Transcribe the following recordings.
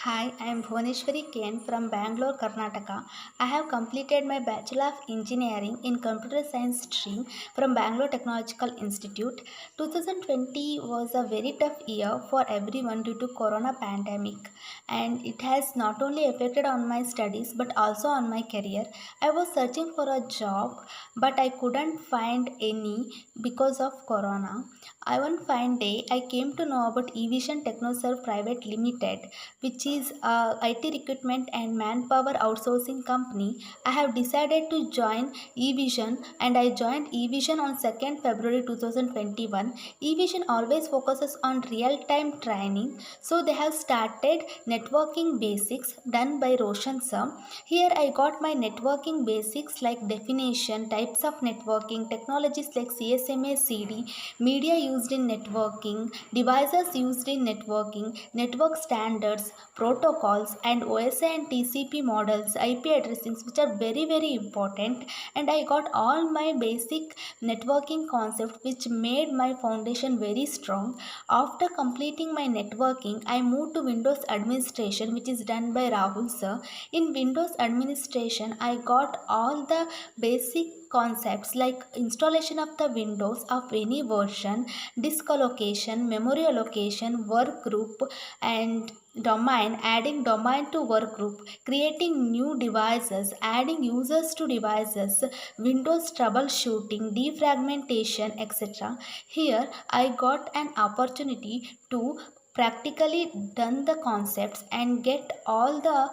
Hi, I am Bhuvaneshwari Ken from Bangalore, Karnataka. I have completed my Bachelor of Engineering in Computer Science stream from Bangalore Technological Institute. 2020 was a very tough year for everyone due to corona pandemic, and it has not only affected on my studies but also on my career. I was searching for a job but I couldn't find any because of corona. I one fine day I came to know about Evision Technoserve Private Limited, which is a IT recruitment and manpower outsourcing company. I have decided to join Evision and I joined Evision on 2nd February 2021. Evision always focuses on real-time training, so they have started networking basics done by Roshan sir. Here I got my networking basics like definition, types of networking, technologies like CSMA CD, media used in networking, devices used in networking, network standards, protocols, and OSI and TCP models, IP addressings, which are very important. And I got all my basic networking concepts, which made my foundation very strong. After completing my networking, I moved to Windows administration, which is done by Rahul sir. In Windows administration, I got all the basic concepts like installation of the windows of any version, disk allocation, memory allocation, work group, and domain, adding domain to work group, creating new devices, adding users to devices, Windows troubleshooting, defragmentation, etc. Here I got an opportunity to practically done the concepts and get all the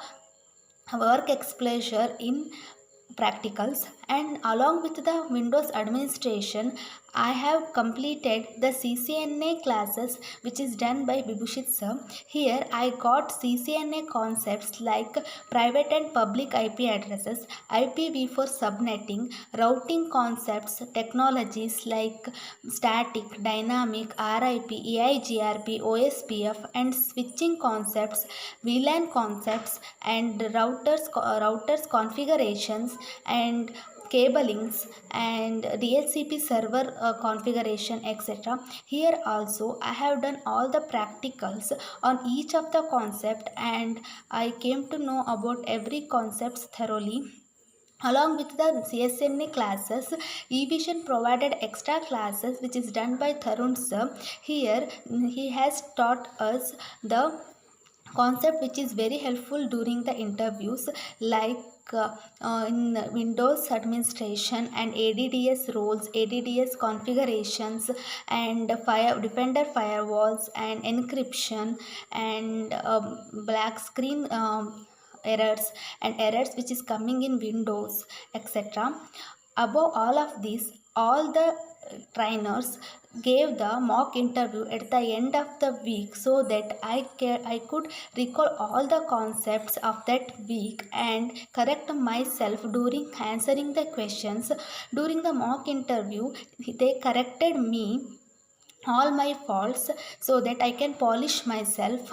work exposure in practicals. And along with the Windows administration, I have completed the CCNA classes, which is done by Vibhushit sir. Here I got CCNA concepts like private and public IP addresses, IPv4 subnetting, routing concepts, technologies like static, dynamic, RIP, EIGRP, OSPF, and switching concepts, VLAN concepts, and routers configurations, and cablings, and DHCP server configuration, etc. Here also I have done all the practicals on each of the concept, and I came to know about every concepts thoroughly. Along with the CSNA classes, Evision provided extra classes which is done by Tarun sir. Here he has taught us the concept which is very helpful during the interviews, like in Windows administration and ADDS roles, ADDS configurations, and defender firewalls, and encryption, and black screen errors, and errors which is coming in Windows, etc. Above all of this, all the trainers gave the mock interview at the end of the week, so that I could recall all the concepts of that week and correct myself during answering the questions. During the mock interview, they corrected me all my faults so that I can polish myself,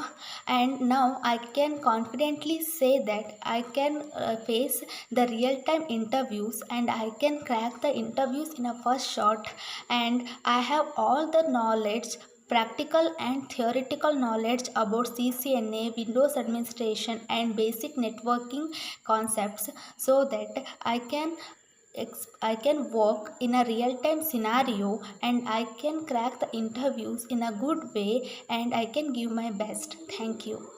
and now I can confidently say that I can face the real time interviews and I can crack the interviews in a first shot. And I have all the knowledge, practical and theoretical knowledge about CCNA, Windows administration, and basic networking concepts, so that I can work in a real time scenario, and I can crack the interviews in a good way, and I can give my best. Thank you.